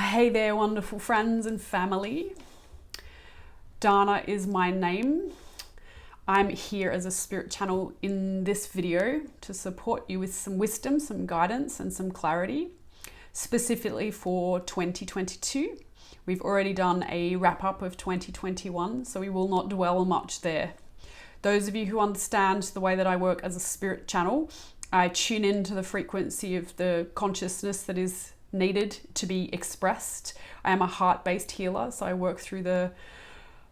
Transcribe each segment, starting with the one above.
Hey there, wonderful friends and family. Dana is my name. I'm here as a spirit channel in this video to support you with some wisdom, some guidance, and some clarity, specifically for 2022. We've already done a wrap up of 2021, so we will not dwell much there. Those of you who understand the way that I work as a spirit channel, I tune into the frequency of the consciousness that is needed to be expressed. I am a heart-based healer, so I work through the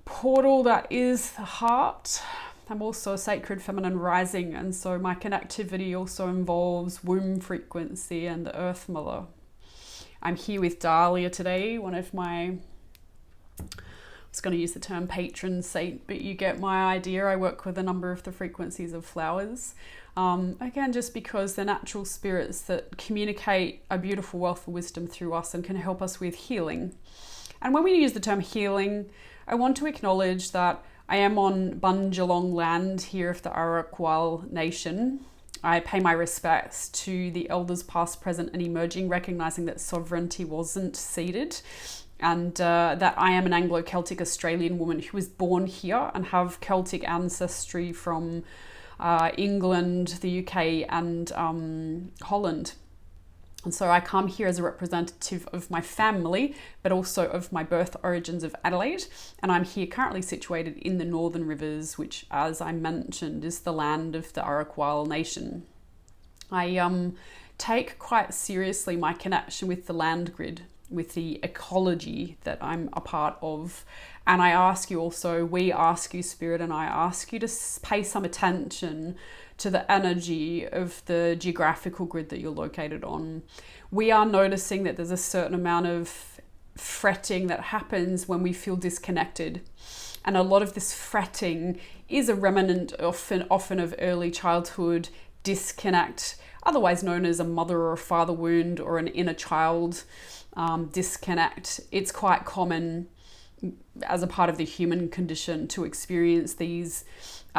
portal that is the heart. I'm also a sacred feminine rising, and so my connectivity also involves womb frequency and the earth mother. I'm here with Dahlia today, one of my, I was going to use the term patron saint, but you get my idea. I work with a number of the frequencies of flowers. Again, just because they're natural spirits that communicate a beautiful wealth of wisdom through us and can help us with healing. And when we use the term healing, I want to acknowledge that I am on Bunjalong land here of the Arakwal Nation. I pay my respects to the elders past, present and emerging, recognizing that sovereignty wasn't ceded, and that I am an Anglo-Celtic Australian woman who was born here and have Celtic ancestry from England, the UK and Holland. And so I come here as a representative of my family, but also of my birth origins of Adelaide. And I'm here currently situated in the Northern Rivers, which, as I mentioned, is the land of the Arakwal Nation. I take quite seriously my connection with the land grid, with the ecology that I'm a part of. And I ask you also, we ask you, Spirit, and I ask you to pay some attention to the energy of the geographical grid that you're located on. We are noticing that there's a certain amount of fretting that happens when we feel disconnected. And a lot of this fretting is a remnant often of early childhood disconnect, otherwise known as a mother or a father wound or an inner child disconnect. It's quite common as a part of the human condition to experience these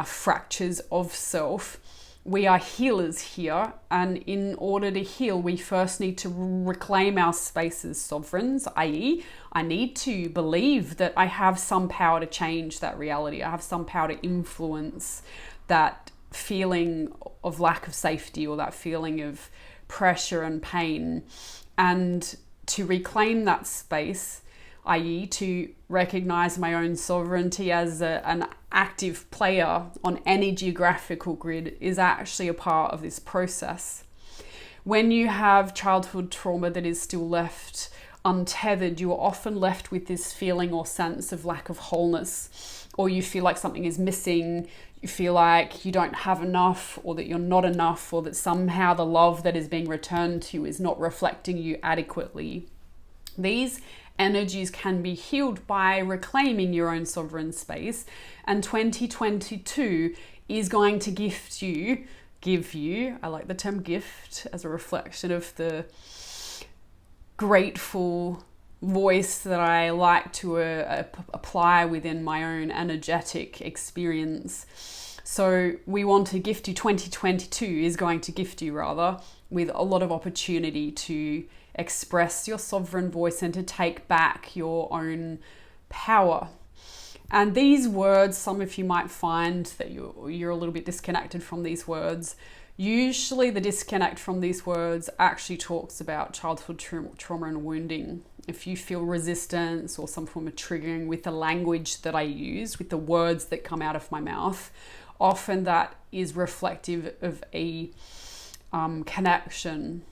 fractures of self. We are healers here, and in order to heal, we first need to reclaim our space as sovereigns, i.e., I need to believe that I have some power to change that reality. I have some power to influence that feeling of lack of safety or that feeling of pressure and pain, and to reclaim that space, i.e. to recognize my own sovereignty as an active player on any geographical grid is actually a part of this process. When you have childhood trauma that is still left untethered, you are often left with this feeling or sense of lack of wholeness, or you feel like something is missing, you feel like you don't have enough, or that you're not enough, or that somehow the love that is being returned to you is not reflecting you adequately. These energies can be healed by reclaiming your own sovereign space, and 2022 is going to give you, I like the term gift as a reflection of the grateful voice that I like to apply within my own energetic experience. So we want to gift you, 2022 is going to gift you rather, with a lot of opportunity to express your sovereign voice and to take back your own power. And these words, some of you might find that you're a little bit disconnected from these words. Usually the disconnect from these words actually talks about childhood trauma and wounding. If you feel resistance or some form of triggering with the language that I use, with the words that come out of my mouth, often that is reflective of a connection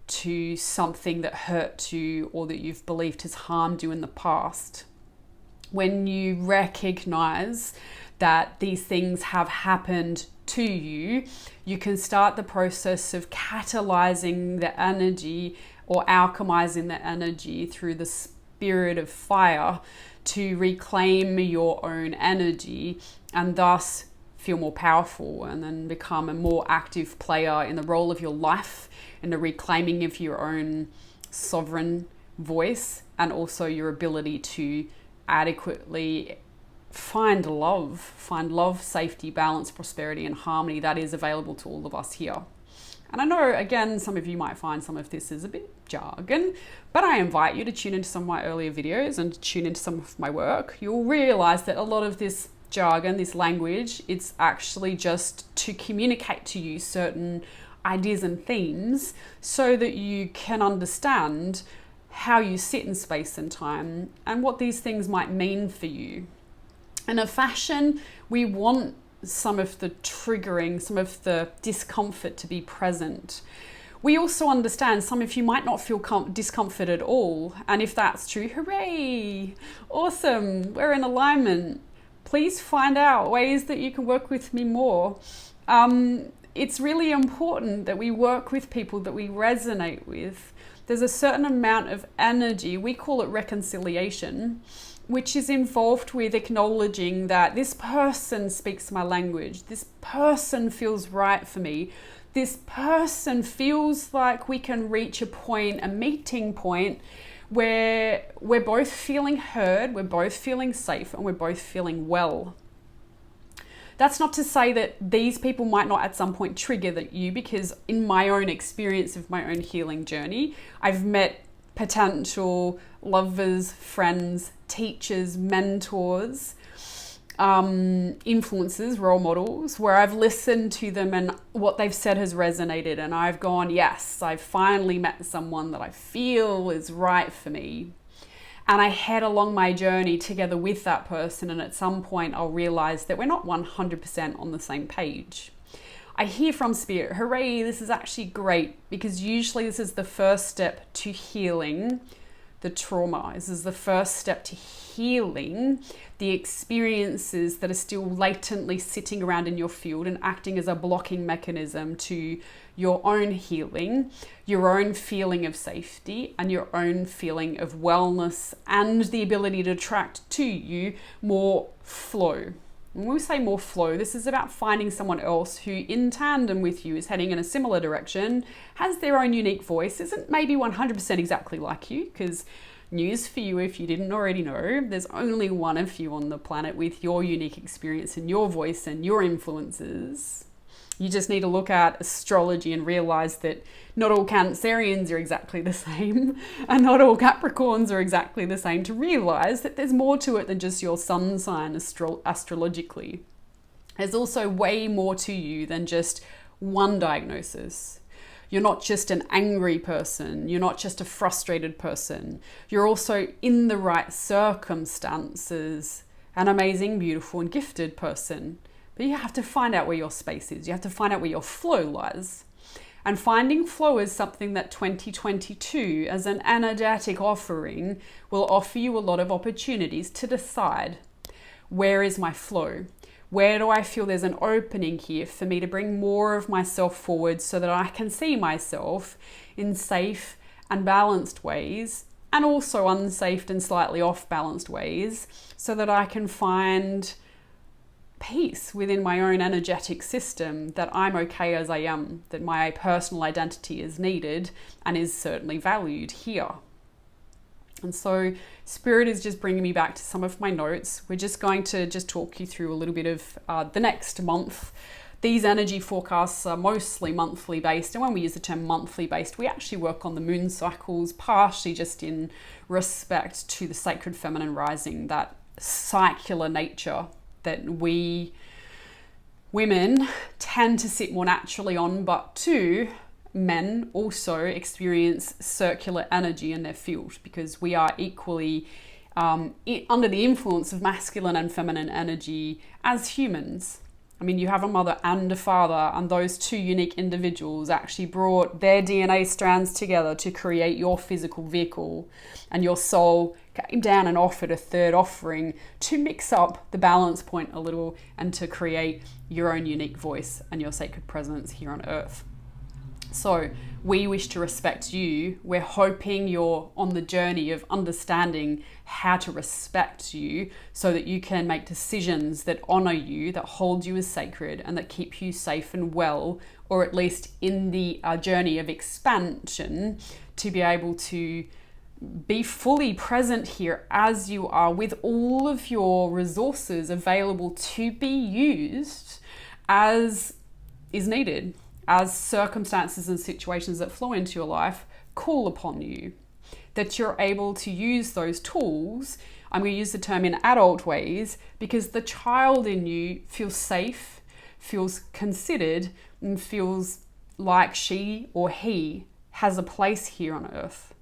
to something that hurt you or that you've believed has harmed you in the past. When you recognize that these things have happened to you, you can start the process of catalyzing the energy or alchemizing the energy through the spirit of fire to reclaim your own energy and thus feel more powerful and then become a more active player in the role of your life, in the reclaiming of your own sovereign voice, and also your ability to adequately find love, safety, balance, prosperity, and harmony that is available to all of us here. And I know, again, some of you might find some of this is a bit jargon, but I invite you to tune into some of my earlier videos and tune into some of my work. You'll realize that a lot of this jargon, this language, it's actually just to communicate to you certain ideas and themes so that you can understand how you sit in space and time and what these things might mean for you. In a fashion, we want some of the triggering, some of the discomfort to be present. We also understand some of you might not feel discomfort at all. And if that's true, hooray, awesome, we're in alignment. Please find out ways that you can work with me more. It's really important that we work with people that we resonate with. There's a certain amount of energy, we call it reconciliation, which is involved with acknowledging that this person speaks my language, this person feels right for me, this person feels like we can reach a point, a meeting point, where we're both feeling heard, we're both feeling safe, and we're both feeling well. That's not to say that these people might not at some point trigger that you, because in my own experience of my own healing journey, I've met potential lovers, friends, teachers, mentors, influencers, role models, where I've listened to them and what they've said has resonated, and I've gone, yes, I've finally met someone that I feel is right for me. And I head along my journey together with that person, and at some point I'll realize that we're not 100% on the same page. I hear from Spirit, hooray, this is actually great, because usually this is the first step to healing the trauma. This is the first step to healing the experiences that are still latently sitting around in your field and acting as a blocking mechanism to your own healing, your own feeling of safety, and your own feeling of wellness, and the ability to attract to you more flow. When we say more flow, this is about finding someone else who in tandem with you is heading in a similar direction, has their own unique voice, isn't maybe 100% exactly like you, because news for you if you didn't already know, there's only one of you on the planet with your unique experience and your voice and your influences. You just need to look at astrology and realize that not all Cancerians are exactly the same, and not all Capricorns are exactly the same, to realize that there's more to it than just your sun sign astrologically. There's also way more to you than just one diagnosis. You're not just an angry person. You're not just a frustrated person. You're also, in the right circumstances, an amazing, beautiful, and gifted person. But you have to find out where your space is. You have to find out where your flow lies. And finding flow is something that 2022, as an energetic offering, will offer you a lot of opportunities to decide, where is my flow? Where do I feel there's an opening here for me to bring more of myself forward so that I can see myself in safe and balanced ways, and also unsafe and slightly off-balanced ways, so that I can find peace within my own energetic system, that I'm okay as I am, that my personal identity is needed and is certainly valued here. And so Spirit is just bringing me back to some of my notes. We're just going to talk you through a little bit of the next month. These energy forecasts are mostly monthly based, and when we use the term monthly based, we actually work on the moon cycles, partially just in respect to the sacred feminine rising, that circular nature that we women tend to sit more naturally on, but too, men also experience circular energy in their field, because we are equally under the influence of masculine and feminine energy as humans. I mean, you have a mother and a father, and those two unique individuals actually brought their DNA strands together to create your physical vehicle, and your soul came down and offered a third offering to mix up the balance point a little and to create your own unique voice and your sacred presence here on earth. So we wish to respect you. We're hoping you're on the journey of understanding how to respect you so that you can make decisions that honor you, that hold you as sacred, and that keep you safe and well, or at least in the journey of expansion, to be able to be fully present here as you are, with all of your resources available to be used as is needed, as circumstances and situations that flow into your life call upon you, that you're able to use those tools. I'm going to use the term in adult ways because the child in you feels safe, feels considered, and feels like she or he has a place here on earth.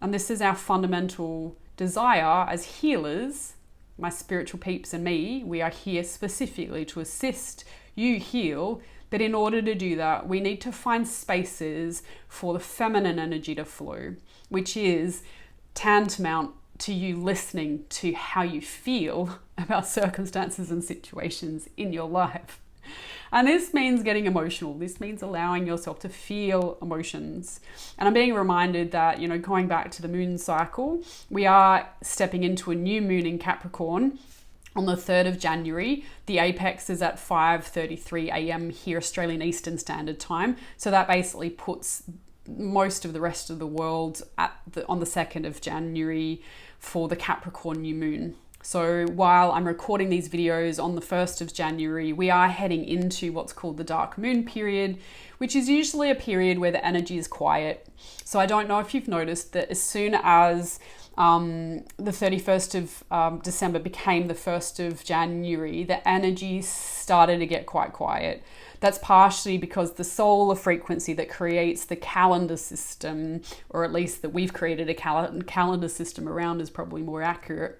And this is our fundamental desire as healers. My spiritual peeps and me, we are here specifically to assist you heal. But in order to do that, we need to find spaces for the feminine energy to flow, which is tantamount to you listening to how you feel about circumstances and situations in your life. And this means getting emotional. This means allowing yourself to feel emotions. And I'm being reminded that, going back to the moon cycle, we are stepping into a new moon in Capricorn on the 3rd of January. The apex is at 5:33 a.m. here, Australian Eastern Standard Time. So that basically puts most of the rest of the world on the 2nd of January for the Capricorn New Moon. So while I'm recording these videos on the 1st of January, we are heading into what's called the dark moon period, which is usually a period where the energy is quiet. So I don't know if you've noticed that as soon as the 31st of December became the 1st of January, the energy started to get quite quiet. That's partially because the solar frequency that creates the calendar system, or at least that we've created a calendar system around, is probably more accurate.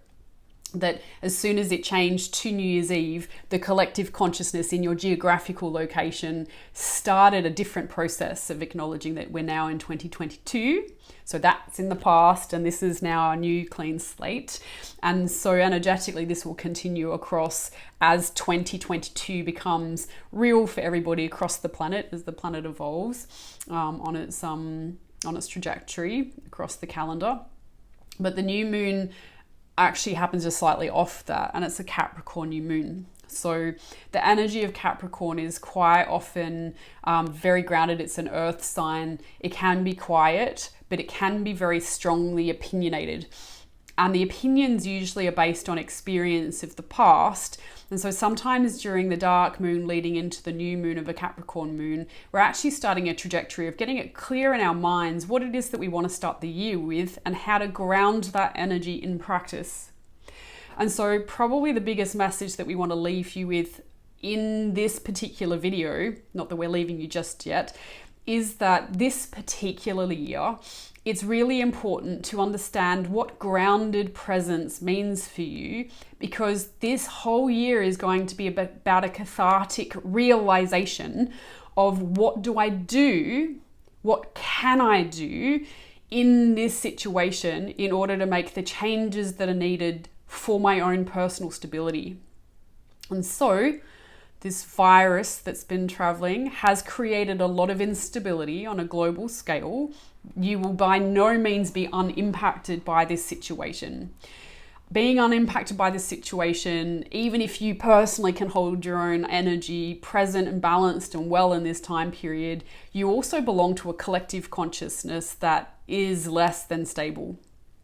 That as soon as it changed to New Year's Eve, the collective consciousness in your geographical location started a different process of acknowledging that we're now in 2022. So that's in the past, and this is now a new clean slate. And so energetically, this will continue across as 2022 becomes real for everybody across the planet as the planet evolves on its trajectory across the calendar. But the new moon actually happens just slightly off that, and it's a Capricorn new moon. So the energy of Capricorn is quite often very grounded. It's an earth sign. It can be quiet, but it can be very strongly opinionated. And the opinions usually are based on experience of the past. And so sometimes during the dark moon leading into the new moon of a Capricorn moon, we're actually starting a trajectory of getting it clear in our minds what it is that we want to start the year with and how to ground that energy in practice. And so probably the biggest message that we want to leave you with in this particular video, not that we're leaving you just yet, is that this particular year, it's really important to understand what grounded presence means for you, because this whole year is going to be about a cathartic realization of what do I do, what can I do in this situation in order to make the changes that are needed for my own personal stability. And so this virus that's been traveling has created a lot of instability on a global scale. You will by no means be unimpacted by this situation. Being unimpacted by this situation, even if you personally can hold your own energy present and balanced and well in this time period, you also belong to a collective consciousness that is less than stable.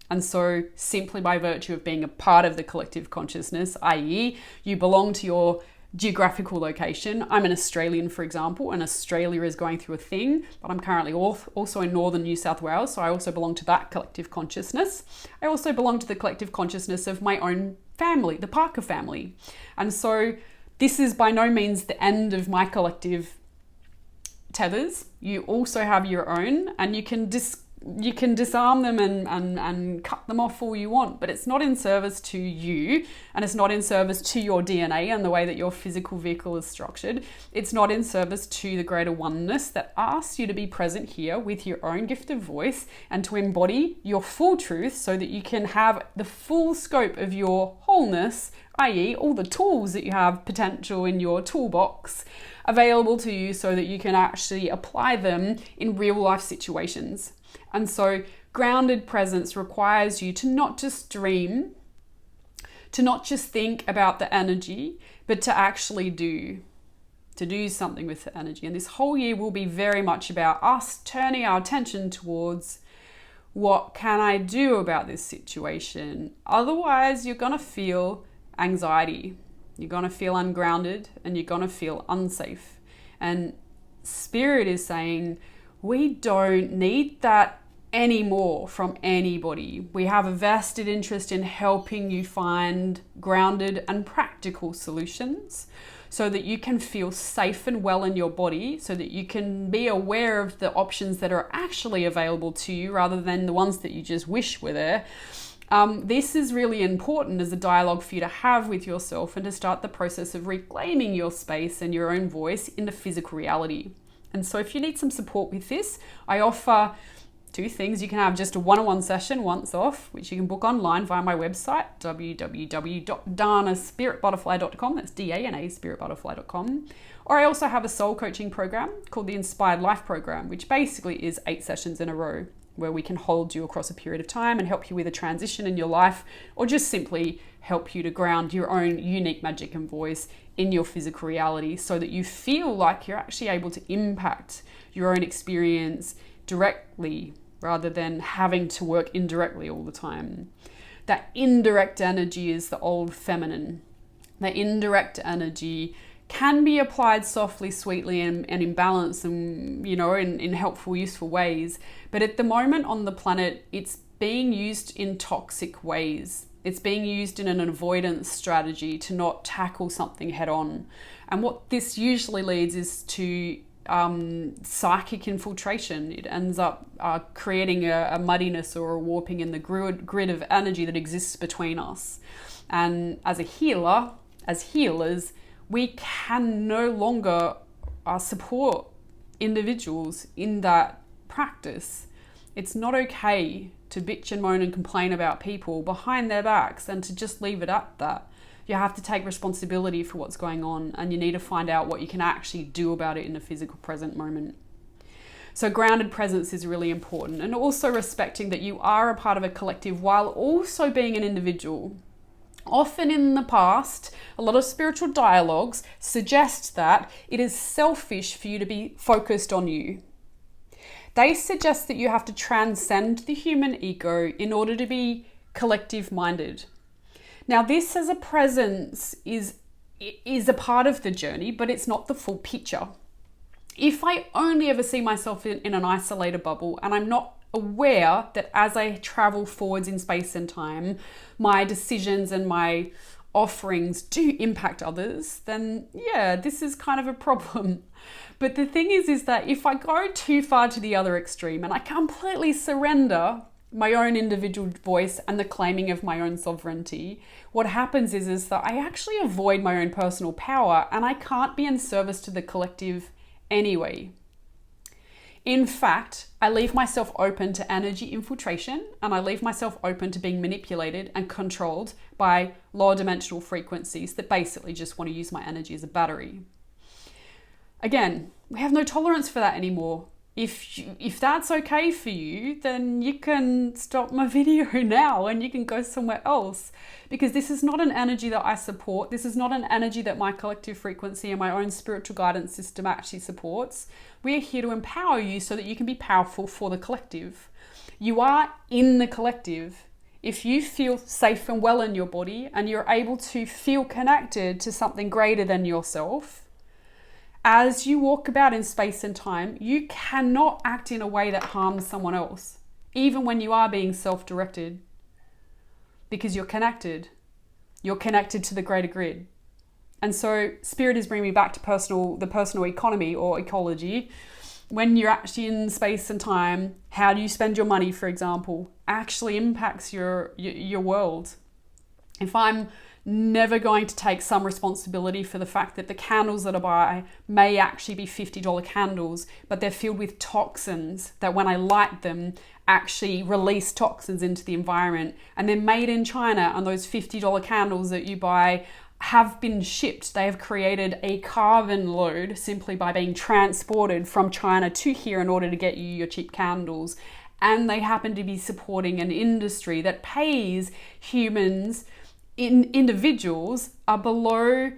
And so simply by virtue of being a part of the collective consciousness, i.e. you belong to your geographical location. I'm an Australian, for example, and Australia is going through a thing, but I'm currently also in northern New South Wales, so I also belong to that collective consciousness. I also belong to the collective consciousness of my own family, the Parker family. And so this is by no means the end of my collective tethers. You also have your own, and you can disarm them and cut them off all you want, but it's not in service to you, and it's not in service to your DNA and the way that your physical vehicle is structured. It's not in service to the greater oneness that asks you to be present here with your own gift of voice and to embody your full truth so that you can have the full scope of your wholeness, i.e. all the tools that you have potential in your toolbox available to you so that you can actually apply them in real life situations. And so grounded presence requires you to not just dream, to not just think about the energy, but to actually do something with the energy. And this whole year will be very much about us turning our attention towards what can I do about this situation? Otherwise, you're going to feel anxiety. You're going to feel ungrounded and you're going to feel unsafe. And Spirit is saying, we don't need that anymore from anybody. We have a vested interest in helping you find grounded and practical solutions so that you can feel safe and well in your body, so that you can be aware of the options that are actually available to you rather than the ones that you just wish were there. This is really important as a dialogue for you to have with yourself and to start the process of reclaiming your space and your own voice in the physical reality. And so if you need some support with this, I offer two things. You can have just a one-on-one session once off, which you can book online via my website, www.danaspiritbutterfly.com. That's D-A-N-A spiritbutterfly.com. Or I also have a soul coaching program called the Inspired Life Program, which basically is 8 sessions in a row where we can hold you across a period of time and help you with a transition in your life, or just simply help you to ground your own unique magic and voice in your physical reality so that you feel like you're actually able to impact your own experience directly rather than having to work indirectly all the time. That indirect energy is the old feminine. The indirect energy can be applied softly, sweetly, and in balance and, in helpful, useful ways. But at the moment on the planet, it's being used in toxic ways. It's being used in an avoidance strategy to not tackle something head on. And what this usually leads is to psychic infiltration. It ends up creating a muddiness or a warping in the grid of energy that exists between us. And as a healer, as healers, we can no longer support individuals in that practice. It's not okay to bitch and moan and complain about people behind their backs and to just leave it at that. You have to take responsibility for what's going on, and you need to find out what you can actually do about it in the physical present moment. So grounded presence is really important, and also respecting that you are a part of a collective while also being an individual. Often in the past, a lot of spiritual dialogues suggest that it is selfish for you to be focused on you. They suggest that you have to transcend the human ego in order to be collective-minded. Now, this as a presence is a part of the journey, but it's not the full picture. If I only ever see myself in an isolated bubble and I'm not aware that as I travel forwards in space and time, my decisions and my offerings do impact others, then yeah, this is kind of a problem. But the thing is that if I go too far to the other extreme and I completely surrender my own individual voice and the claiming of my own sovereignty, what happens is that I actually avoid my own personal power and I can't be in service to the collective anyway. In fact, I leave myself open to energy infiltration, and I leave myself open to being manipulated and controlled by lower dimensional frequencies that basically just want to use my energy as a battery. Again, we have no tolerance for that anymore. If that's okay for you, then you can stop my video now and you can go somewhere else, because this is not an energy that I support. This is not an energy that my collective frequency and my own spiritual guidance system actually supports. We're here to empower you so that you can be powerful for the collective. You are in the collective. If you feel safe and well in your body and you're able to feel connected to something greater than yourself, as you walk about in space and time, you cannot act in a way that harms someone else, even when you are being self-directed, because you're connected. You're connected to the greater grid. And so Spirit is bringing me back to the personal economy or ecology. When you're actually in space and time, how do you spend your money, for example, actually impacts your world. If I'm never going to take some responsibility for the fact that the candles that I buy may actually be $50 candles, but they're filled with toxins that when I light them actually release toxins into the environment, and they're made in China, and those $50 candles that you buy have been shipped. They have created a carbon load simply by being transported from China to here in order to get you your cheap candles. And they happen to be supporting an industry that pays humans, individuals are below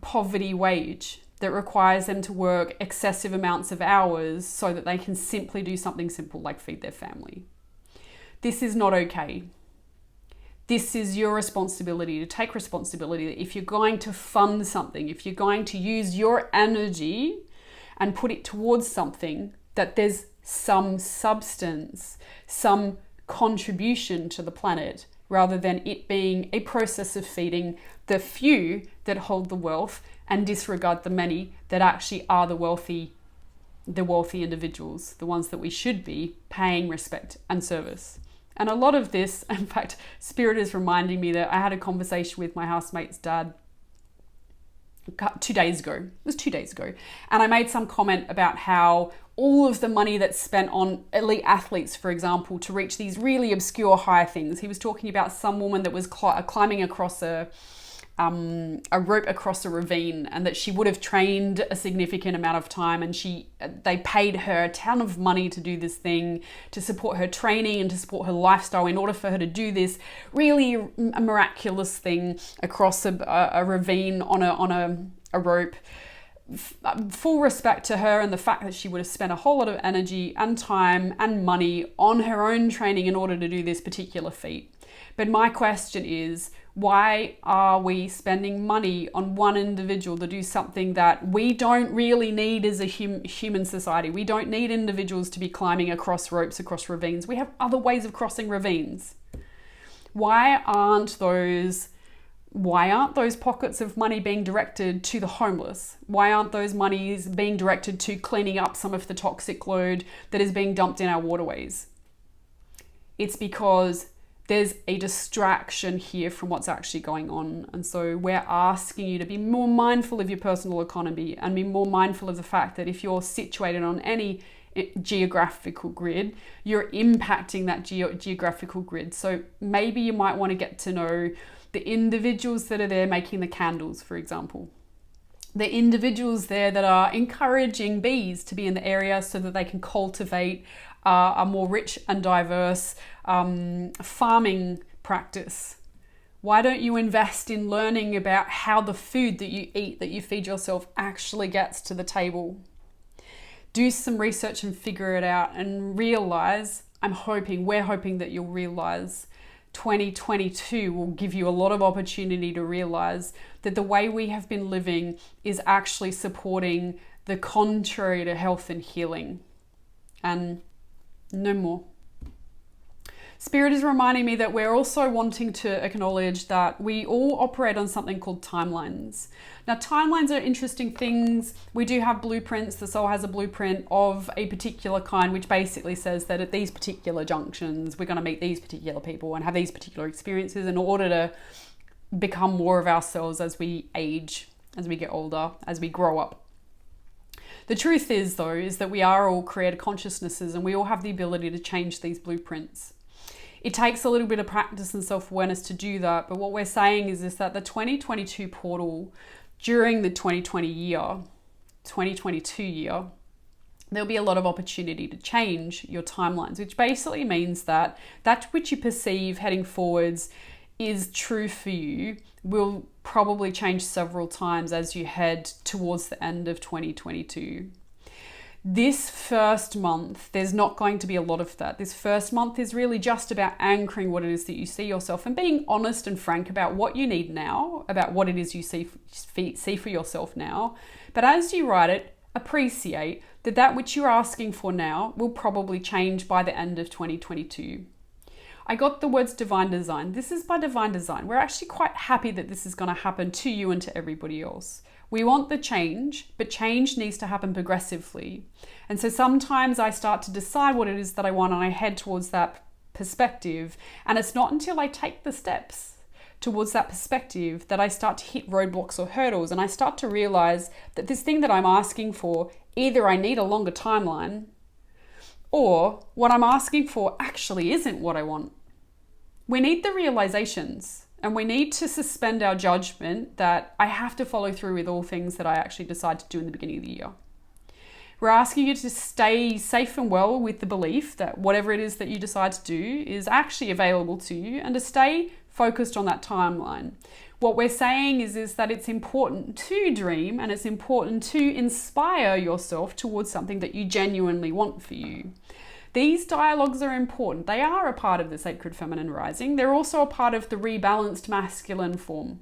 poverty wage, that requires them to work excessive amounts of hours so that they can simply do something simple like feed their family. This is not okay. This is your responsibility, to take responsibility. If you're going to fund something, if you're going to use your energy and put it towards something that there's some substance, some contribution to the planet, rather than it being a process of feeding the few that hold the wealth and disregard the many that actually are the wealthy individuals, the ones that we should be paying respect and service. And a lot of this, in fact, Spirit is reminding me that I had a conversation with my housemate's dad 2 days ago. It was 2 days ago. And I made some comment about how all of the money that's spent on elite athletes, for example, to reach these really obscure high things. He was talking about some woman that was climbing across a rope across a ravine, and that she would have trained a significant amount of time, and they paid her a ton of money to do this thing, to support her training and to support her lifestyle in order for her to do this really a miraculous thing across a ravine on a rope. Full respect to her and the fact that she would have spent a whole lot of energy and time and money on her own training in order to do this particular feat. But my question is, why are we spending money on one individual to do something that we don't really need as a human society? We don't need individuals to be climbing across ropes, across ravines. We have other ways of crossing ravines. Why aren't those pockets of money being directed to the homeless? Why aren't those monies being directed to cleaning up some of the toxic load that is being dumped in our waterways? It's because there's a distraction here from what's actually going on. And so we're asking you to be more mindful of your personal economy and be more mindful of the fact that if you're situated on any geographical grid, you're impacting that geographical grid. So maybe you might want to get to know the individuals that are there making the candles, for example. The individuals there that are encouraging bees to be in the area so that they can cultivate a more rich and diverse farming practice. Why don't you invest in learning about how the food that you eat, that you feed yourself, actually gets to the table? Do some research and figure it out and realize, we're hoping that you'll realize 2022 will give you a lot of opportunity to realize that the way we have been living is actually supporting the contrary to health and healing. And no more. Spirit is reminding me that we're also wanting to acknowledge that we all operate on something called timelines. Now, timelines are interesting things. We do have blueprints. The soul has a blueprint of a particular kind, which basically says that at these particular junctions, we're going to meet these particular people and have these particular experiences in order to become more of ourselves as we age, as we get older, as we grow up. The truth is, though, is that we are all creative consciousnesses and we all have the ability to change these blueprints. It takes a little bit of practice and self-awareness to do that, but what we're saying is that the 2022 portal during the 2022 year, there'll be a lot of opportunity to change your timelines, which basically means that which you perceive heading forwards is true for you will probably change several times as you head towards the end of 2022. This first month, there's not going to be a lot of that. This first month is really just about anchoring what it is that you see yourself and being honest and frank about what you need now, about what it is you see for yourself now. But as you write it, appreciate that which you're asking for now will probably change by the end of 2022. I got the words divine design. This is by divine design. We're actually quite happy that this is going to happen to you and to everybody else. We want the change, but change needs to happen progressively. And so sometimes I start to decide what it is that I want and I head towards that perspective. And it's not until I take the steps towards that perspective that I start to hit roadblocks or hurdles. And I start to realize that this thing that I'm asking for, either I need a longer timeline or what I'm asking for actually isn't what I want. We need the realizations. And we need to suspend our judgment that I have to follow through with all things that I actually decide to do in the beginning of the year. We're asking you to stay safe and well with the belief that whatever it is that you decide to do is actually available to you and to stay focused on that timeline. What we're saying is that it's important to dream and it's important to inspire yourself towards something that you genuinely want for you. These dialogues are important. They are a part of the sacred feminine rising. They're also a part of the rebalanced masculine form.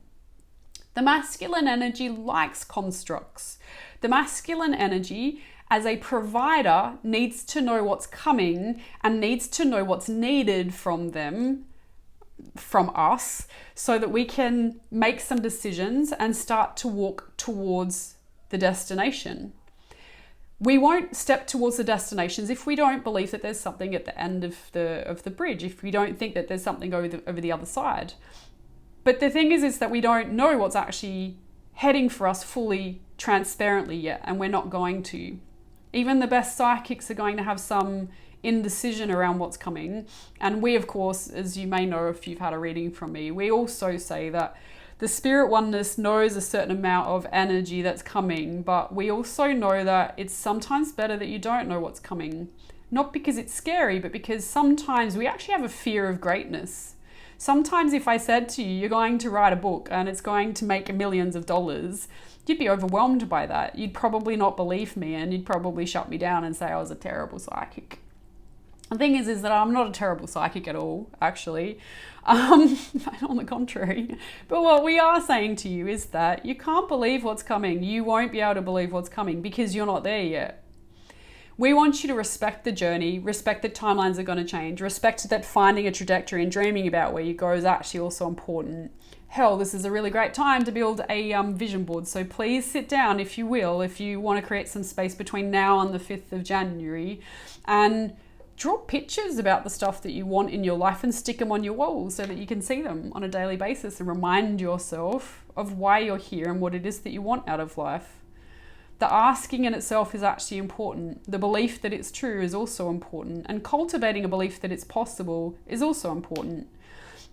The masculine energy likes constructs. The masculine energy, as a provider, needs to know what's coming and needs to know what's needed from them, from us, so that we can make some decisions and start to walk towards the destination. We won't step towards the destinations if we don't believe that there's something at the end of the bridge, if we don't think that there's something over the other side. But the thing is that we don't know what's actually heading for us fully, transparently yet, and we're not going to. Even the best psychics are going to have some indecision around what's coming. And we, of course, as you may know if you've had a reading from me, we also say that the spirit oneness knows a certain amount of energy that's coming, but we also know that it's sometimes better that you don't know what's coming. Not because it's scary, but because sometimes we actually have a fear of greatness. Sometimes if I said to you, you're going to write a book and it's going to make millions of dollars, you'd be overwhelmed by that. You'd probably not believe me and you'd probably shut me down and say I was a terrible psychic. The thing is that I'm not a terrible psychic at all, actually. On the contrary. But what we are saying to you is that you can't believe what's coming. You won't be able to believe what's coming because you're not there yet. We want you to respect the journey, respect that timelines are going to change, respect that finding a trajectory and dreaming about where you go is actually also important. Hell, this is a really great time to build a vision board. So please sit down, if you will, if you want to create some space between now and the 5th of January, and draw pictures about the stuff that you want in your life and stick them on your walls so that you can see them on a daily basis and remind yourself of why you're here and what it is that you want out of life. The asking in itself is actually important. The belief that it's true is also important. And cultivating a belief that it's possible is also important.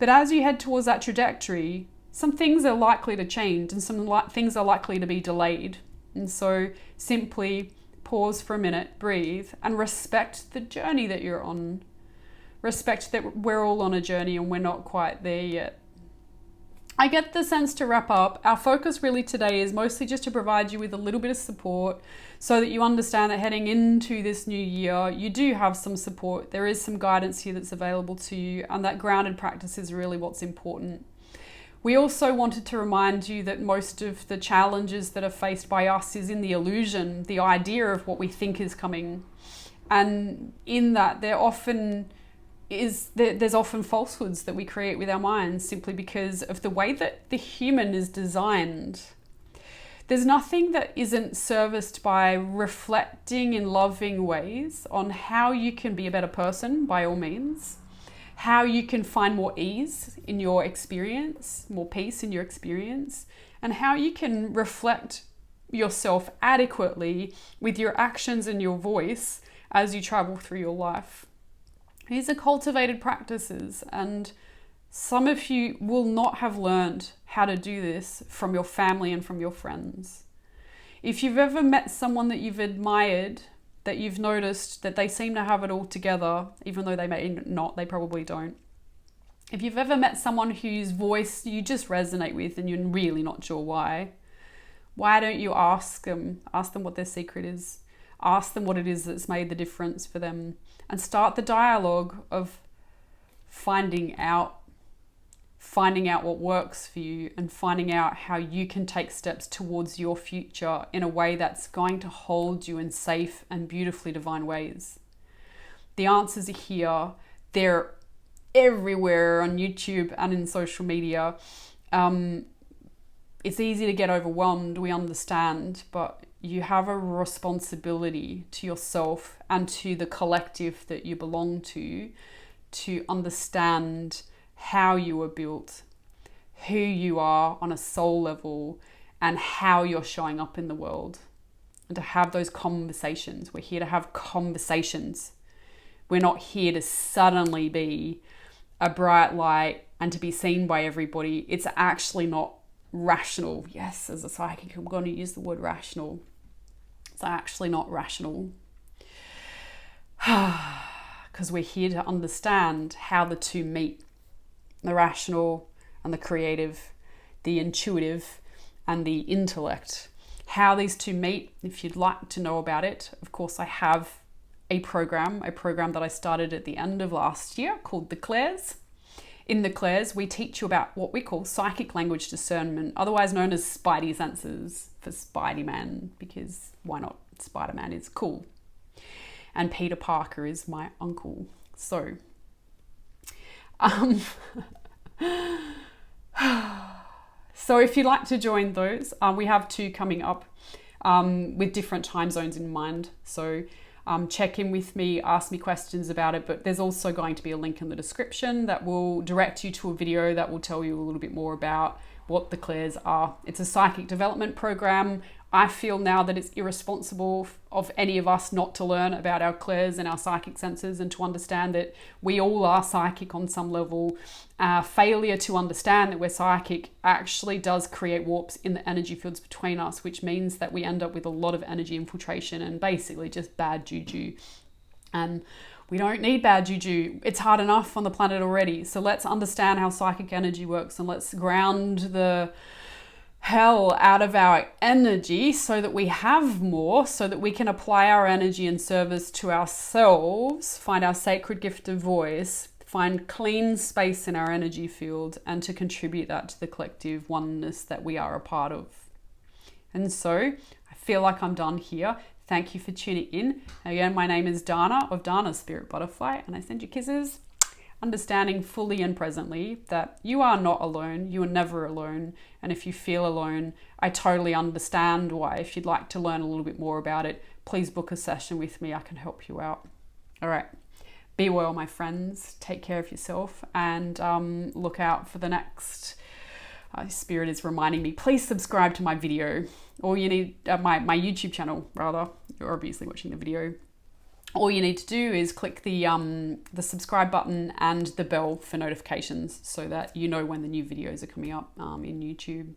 But as you head towards that trajectory, some things are likely to change and some things are likely to be delayed. And so simply pause for a minute, breathe, and respect the journey that you're on. Respect that we're all on a journey and we're not quite there yet. I get the sense, to wrap up, our focus really today is mostly just to provide you with a little bit of support so that you understand that heading into this new year, you do have some support. There is some guidance here that's available to you, and that grounded practice is really what's important. We also wanted to remind you that most of the challenges that are faced by us is in the illusion, the idea of what we think is coming. And in that, there's often falsehoods that we create with our minds simply because of the way that the human is designed. There's nothing that isn't serviced by reflecting in loving ways on how you can be a better person, by all means, how you can find more ease in your experience, more peace in your experience, and how you can reflect yourself adequately with your actions and your voice as you travel through your life. These are cultivated practices, and some of you will not have learned how to do this from your family and from your friends. If you've ever met someone that you've admired, that you've noticed that they seem to have it all together, even though they may not, they probably don't. If you've ever met someone whose voice you just resonate with and you're really not sure why don't you ask them what their secret is? Ask them what it is that's made the difference for them, and start the dialogue of finding out what works for you and finding out how you can take steps towards your future in a way that's going to hold you in safe and beautifully divine ways. The answers are here. They're everywhere on YouTube and in social media. It's easy to get overwhelmed, we understand, but you have a responsibility to yourself and to the collective that you belong to understand how you were built, who you are on a soul level, and how you're showing up in the world. And to have those conversations. We're here to have conversations. We're not here to suddenly be a bright light and to be seen by everybody. It's actually not rational. Yes, as a psychic, I'm going to use the word rational. It's actually not rational. Because we're here to understand how the two meet. The rational and the creative, the intuitive and the intellect. How these two meet, if you'd like to know about it, of course I have a program that I started at the end of last year called The Clairs. In the clairs, we teach you about what we call psychic language discernment, otherwise known as Spidey senses for Spidey-Man, because why not? Spider-Man is cool. And Peter Parker is my uncle. So, so if you'd like to join those, we have 2 coming up with different time zones in mind. So check in with me, ask me questions about it, but there's also going to be a link in the description that will direct you to a video that will tell you a little bit more about what the clairs are. It's a psychic development program. I feel now that it's irresponsible of any of us not to learn about our clairs and our psychic senses, and to understand that we all are psychic on some level. Failure to understand that we're psychic actually does create warps in the energy fields between us, which means that we end up with a lot of energy infiltration and basically just bad juju. And we don't need bad juju. It's hard enough on the planet already. So let's understand how psychic energy works, and let's ground the hell out of our energy so that we have more, so that we can apply our energy and service to ourselves, find our sacred gift of voice, find clean space in our energy field, and to contribute that to the collective oneness that we are a part of. And so I feel like I'm done here. Thank you for tuning in. Again, my name is Dana of Dana's Spirit Butterfly, and I send you kisses, understanding fully and presently that you are not alone. You are never alone. And if you feel alone, I totally understand why. If you'd like to learn a little bit more about it, please book a session with me. I can help you out. All right. Be well, my friends. Take care of yourself, and look out for the next. Spirit is reminding me, please subscribe to my video, or you need my YouTube channel rather. You're obviously watching the video. All you need to do is click the subscribe button and the bell for notifications, so that you know when the new videos are coming up in YouTube.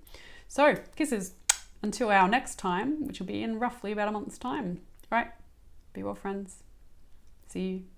So kisses until our next time, which will be in roughly about a month's time. All right, be well, friends. See you.